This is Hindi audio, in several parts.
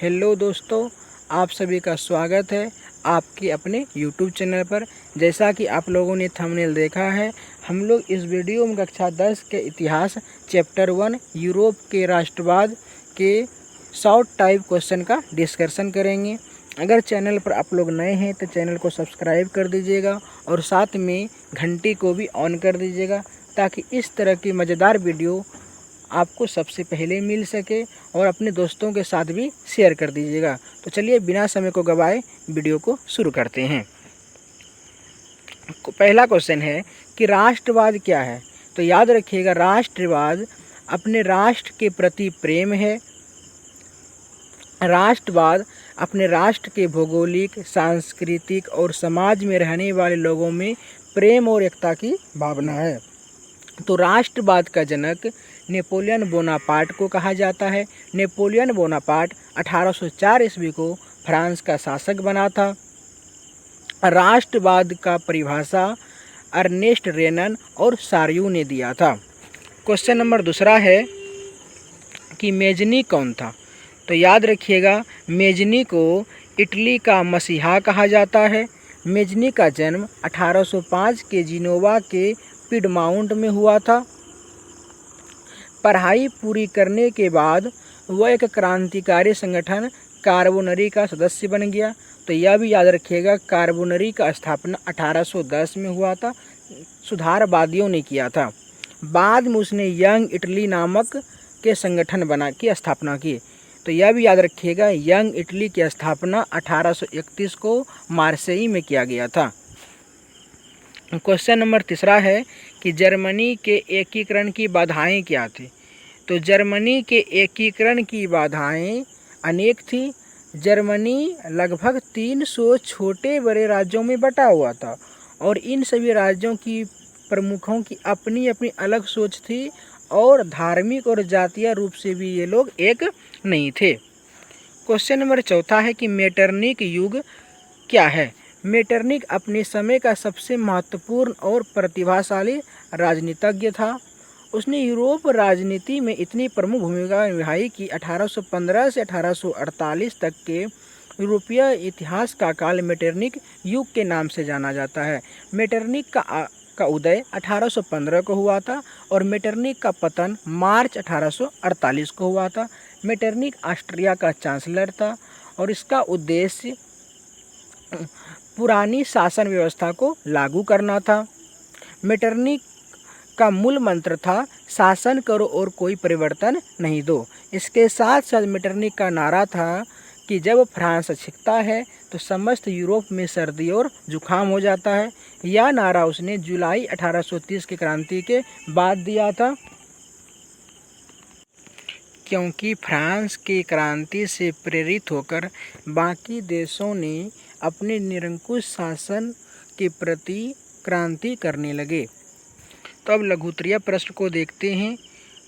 हेलो दोस्तों, आप सभी का स्वागत है आपके अपने YouTube चैनल पर। जैसा कि आप लोगों ने थंबनेल देखा है, हम लोग इस वीडियो में कक्षा 10 के इतिहास चैप्टर 1 यूरोप के राष्ट्रवाद के शॉर्ट टाइप क्वेश्चन का डिस्कशन करेंगे। अगर चैनल पर आप लोग नए हैं तो चैनल को सब्सक्राइब कर दीजिएगा और साथ में घंटी को भी ऑन कर दीजिएगा, ताकि इस तरह की मज़ेदार वीडियो आपको सबसे पहले मिल सके और अपने दोस्तों के साथ भी शेयर कर दीजिएगा। तो चलिए बिना समय को गवाए वीडियो को शुरू करते हैं। पहला क्वेश्चन है कि राष्ट्रवाद क्या है। तो याद रखिएगा, राष्ट्रवाद अपने राष्ट्र के प्रति प्रेम है। राष्ट्रवाद अपने राष्ट्र के भौगोलिक, सांस्कृतिक और समाज में रहने वाले लोगों में प्रेम और एकता की भावना है। तो राष्ट्रवाद का जनक नेपोलियन बोनापार्ट को कहा जाता है। नेपोलियन बोनापार्ट 1804 ईस्वी को फ्रांस का शासक बना था। राष्ट्रवाद का परिभाषा अर्नेस्ट रेनन और सार्यू ने दिया था। क्वेश्चन नंबर दूसरा है कि मेजनी कौन था। तो याद रखिएगा, मेजनी को इटली का मसीहा कहा जाता है। मेजनी का जन्म 1805 के जिनोवा के पिडमाउंट में हुआ था। पढ़ाई पूरी करने के बाद वह एक क्रांतिकारी संगठन कार्बोनरी का सदस्य बन गया। तो यह भी याद रखिएगा, कार्बोनरी का स्थापना 1810 में हुआ था, सुधारवादियों ने किया था। बाद में उसने यंग इटली नामक के संगठन की स्थापना की। तो यह भी याद रखिएगा, यंग इटली की स्थापना 1831 को मार्सेई में किया गया था। क्वेश्चन नंबर तीसरा है कि जर्मनी के एकीकरण की बाधाएं क्या थी। तो जर्मनी के एकीकरण की बाधाएं अनेक थी। जर्मनी लगभग 300 छोटे बड़े राज्यों में बटा हुआ था और इन सभी राज्यों की प्रमुखों की अपनी अपनी अलग सोच थी और धार्मिक और जातीय रूप से भी ये लोग एक नहीं थे। क्वेश्चन नंबर चौथा है कि मेटरनिक युग क्या है। मेटरनिक अपने समय का सबसे महत्वपूर्ण और प्रतिभाशाली राजनीतिज्ञ था। उसने यूरोप राजनीति में इतनी प्रमुख भूमिका निभाई कि 1815 से 1848 तक के यूरोपीय इतिहास का काल मेटरनिक युग के नाम से जाना जाता है। मेटरनिक का उदय 1815 को हुआ था और मेटरनिक का पतन मार्च 1848 को हुआ था। मेटरनिक ऑस्ट्रिया का चांसलर था और इसका उद्देश्य पुरानी शासन व्यवस्था को लागू करना था। मेटरनिक का मूल मंत्र था, शासन करो और कोई परिवर्तन नहीं दो। इसके साथ साथ मेटरनिक का नारा था कि जब फ्रांस छिंकता है तो समस्त यूरोप में सर्दी और जुकाम हो जाता है। यह नारा उसने जुलाई 1830 की क्रांति के बाद दिया था, क्योंकि फ्रांस की क्रांति से प्रेरित होकर बाकी देशों ने अपने निरंकुश शासन के प्रति क्रांति करने लगे। तो अब लघुत्तरीय प्रश्न को देखते हैं।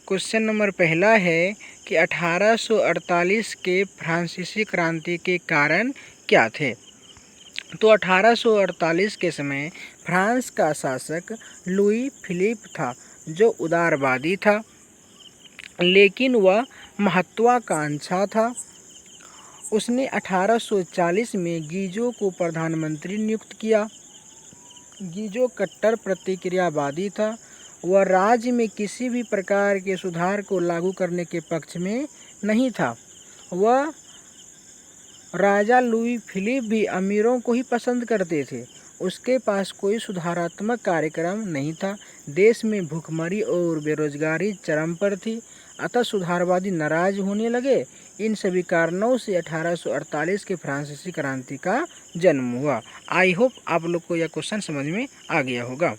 क्वेश्चन नंबर पहला है कि 1848 के फ्रांसीसी क्रांति के कारण क्या थे। तो 1848 के समय फ्रांस का शासक लुई फिलिप था, जो उदारवादी था, लेकिन वह महत्वाकांक्षा था। उसने 1840 में गीजो को प्रधानमंत्री नियुक्त किया। गीजो कट्टर प्रतिक्रियावादी था। वह राज्य में किसी भी प्रकार के सुधार को लागू करने के पक्ष में नहीं था। वह राजा लुई फिलिप भी अमीरों को ही पसंद करते थे। उसके पास कोई सुधारात्मक कार्यक्रम नहीं था। देश में भूखमरी और बेरोजगारी चरम पर थी, अतः सुधारवादी नाराज होने लगे। इन सभी कारणों से 1848 के फ्रांसीसी क्रांति का जन्म हुआ। आई होप आप लोग को यह क्वेश्चन समझ में आ गया होगा।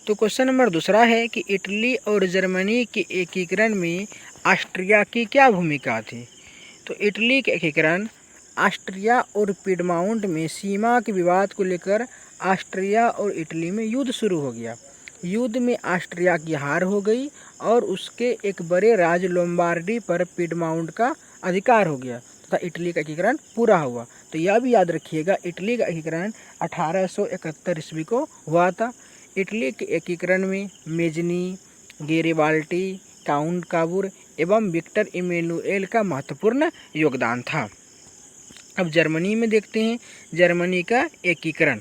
तो क्वेश्चन नंबर दूसरा है कि इटली और जर्मनी के एकीकरण में ऑस्ट्रिया की क्या भूमिका थी। तो इटली के एकीकरण ऑस्ट्रिया और पिडमाउंट में सीमा के विवाद को लेकर ऑस्ट्रिया और इटली में युद्ध शुरू हो गया। युद्ध में ऑस्ट्रिया की हार हो गई और उसके एक बड़े राज्य लोम्बार्डी पर पिडमाउंट का अधिकार हो गया तथा इटली का एकीकरण पूरा हुआ। तो यह भी याद रखिएगा, इटली का एकीकरण 1871 ईस्वी को हुआ था। इटली के एकीकरण में मेजनी, गेरिबाल्टी, काउंट काबूर एवं विक्टर इमैनुएल का महत्वपूर्ण योगदान था। अब जर्मनी में देखते हैं जर्मनी का एकीकरण।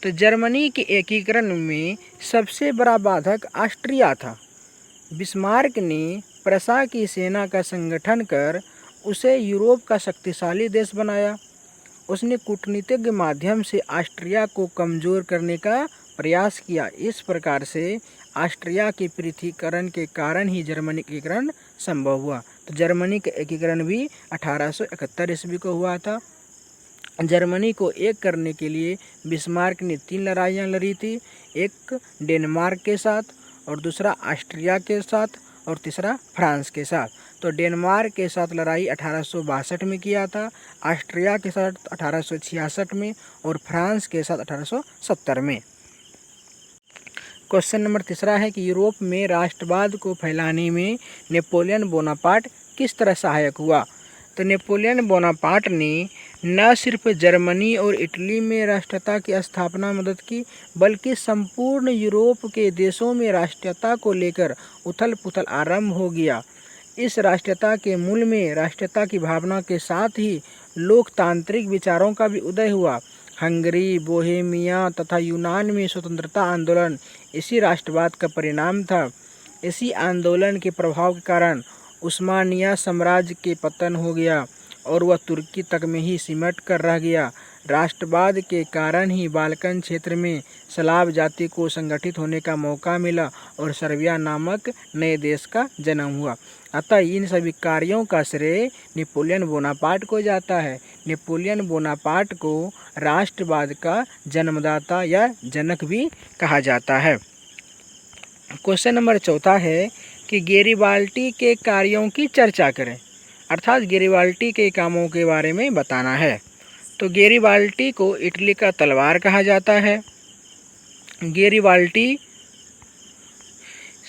तो जर्मनी के एकीकरण में सबसे बड़ा बाधक ऑस्ट्रिया था। बिस्मार्क ने प्रशा की सेना का संगठन कर उसे यूरोप का शक्तिशाली देश बनाया। उसने कूटनीतिक माध्यम से ऑस्ट्रिया को कमज़ोर करने का प्रयास किया। इस प्रकार से ऑस्ट्रिया के पृथक्करण के कारण ही जर्मनी का एकीकरण संभव हुआ। तो जर्मनी का एकीकरण भी 1871 ईस्वी को हुआ था। जर्मनी को एक करने के लिए बिस्मार्क ने 3 लड़ाइयाँ लड़ी थी, एक डेनमार्क के साथ और दूसरा ऑस्ट्रिया के साथ और तीसरा फ्रांस के साथ। तो डेनमार्क के साथ लड़ाई 1862 में किया था, ऑस्ट्रिया के साथ 1866 में और फ्रांस के साथ 1870 में। क्वेश्चन नंबर 3 है कि यूरोप में राष्ट्रवाद को फैलाने में नेपोलियन बोनापार्ट किस तरह सहायक हुआ। तो नेपोलियन बोनापार्ट ने न सिर्फ जर्मनी और इटली में राष्ट्रीयता की स्थापना मदद की, बल्कि संपूर्ण यूरोप के देशों में राष्ट्रीयता को लेकर उथल पुथल आरंभ हो गया। इस राष्ट्रीयता के मूल में राष्ट्रीयता की भावना के साथ ही लोकतांत्रिक विचारों का भी उदय हुआ। हंगरी, बोहेमिया तथा यूनान में स्वतंत्रता आंदोलन इसी राष्ट्रवाद का परिणाम था। इसी आंदोलन के प्रभाव के कारण उस्मानिया साम्राज्य के पतन हो गया और वह तुर्की तक में ही सिमट कर रह गया। राष्ट्रवाद के कारण ही बाल्कन क्षेत्र में स्लाव जाति को संगठित होने का मौका मिला और सर्बिया नामक नए देश का जन्म हुआ। अतः इन सभी कार्यों का श्रेय नेपोलियन बोनापार्ट को जाता है। नेपोलियन बोनापार्ट को राष्ट्रवाद का जन्मदाता या जनक भी कहा जाता है। क्वेश्चन नंबर 4 है कि गैरिबाल्डी के कार्यों की चर्चा करें, अर्थात गैरिबाल्डी के कामों के बारे में बताना है। तो गैरिबाल्डी को इटली का तलवार कहा जाता है। गैरिबाल्डी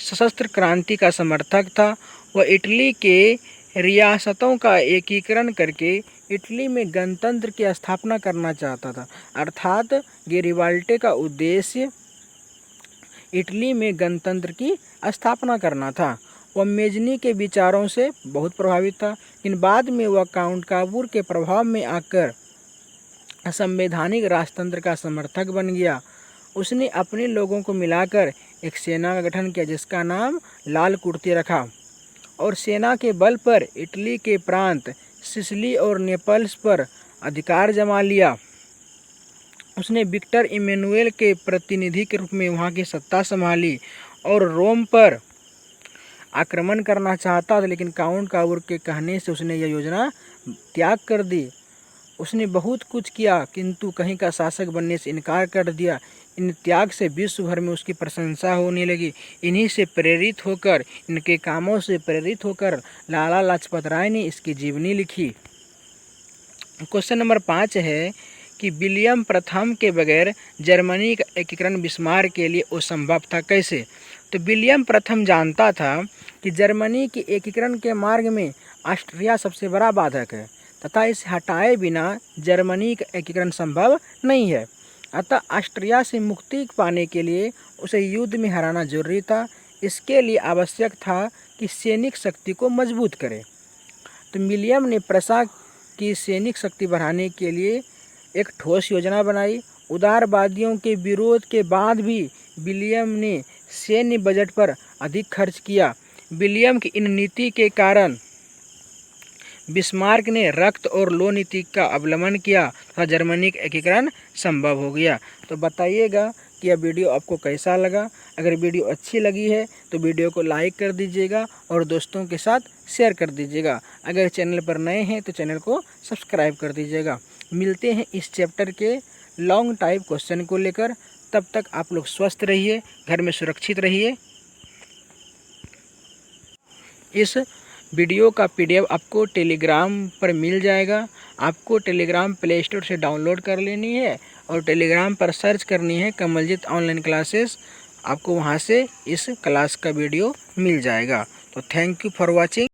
सशस्त्र क्रांति का समर्थक था। वह इटली के रियासतों का एकीकरण करके इटली में गणतंत्र की स्थापना करना चाहता था। अर्थात गैरिबाल्डी का उद्देश्य इटली में गणतंत्र की स्थापना करना था। वह मेजनी के विचारों से बहुत प्रभावित था, लेकिन बाद में वह काउंट काबूर के प्रभाव में आकर संवैधानिक राजतंत्र का समर्थक बन गया। उसने अपने लोगों को मिलाकर एक सेना का गठन किया जिसका नाम लाल कुर्ती रखा और सेना के बल पर इटली के प्रांत सिसिली और नेपल्स पर अधिकार जमा लिया। उसने विक्टर इमैनुएल के प्रतिनिधि के रूप में वहाँ की सत्ता संभाली और रोम पर आक्रमण करना चाहता था, लेकिन काउंट काबूर के कहने से उसने यह योजना त्याग कर दी। उसने बहुत कुछ किया किंतु कहीं का शासक बनने से इनकार कर दिया। इन त्याग से विश्व भर में उसकी प्रशंसा होने लगी। इन्हीं से प्रेरित होकर, इनके कामों से प्रेरित होकर लाला लाजपत राय ने इसकी जीवनी लिखी। क्वेश्चन नंबर 5 है कि विलियम प्रथम के बगैर जर्मनी का एकीकरण बिस्मार्क के लिए असंभव था, कैसे। तो विलियम प्रथम जानता था कि जर्मनी के एकीकरण के मार्ग में ऑस्ट्रिया सबसे बड़ा बाधक है तथा इसे हटाए बिना जर्मनी का एकीकरण संभव नहीं है। अतः ऑस्ट्रिया से मुक्ति पाने के लिए उसे युद्ध में हराना जरूरी था। इसके लिए आवश्यक था कि सैनिक शक्ति को मजबूत करे। तो विलियम ने प्रशा की सैनिक शक्ति बढ़ाने के लिए एक ठोस योजना बनाई। उदारवादियों के विरोध के बाद भी विलियम ने सैन्य बजट पर अधिक खर्च किया। विलियम की इन नीति के कारण बिस्मार्क ने रक्त और लौ नीति का अवलंबन किया तथा जर्मनी का एकीकरण संभव हो गया। तो बताइएगा कि यह वीडियो आपको कैसा लगा। अगर वीडियो अच्छी लगी है तो वीडियो को लाइक कर दीजिएगा और दोस्तों के साथ शेयर कर दीजिएगा। अगर चैनल पर नए हैं तो चैनल को सब्सक्राइब कर दीजिएगा। मिलते हैं इस चैप्टर के लॉन्ग टाइप क्वेश्चन को लेकर। तब तक आप लोग स्वस्थ रहिए, घर में सुरक्षित रहिए। इस वीडियो का PDF आपको टेलीग्राम पर मिल जाएगा। आपको टेलीग्राम प्ले स्टोर से डाउनलोड कर लेनी है और टेलीग्राम पर सर्च करनी है कमलजीत ऑनलाइन क्लासेस। आपको वहां से इस क्लास का वीडियो मिल जाएगा। तो थैंक यू फॉर वॉचिंग।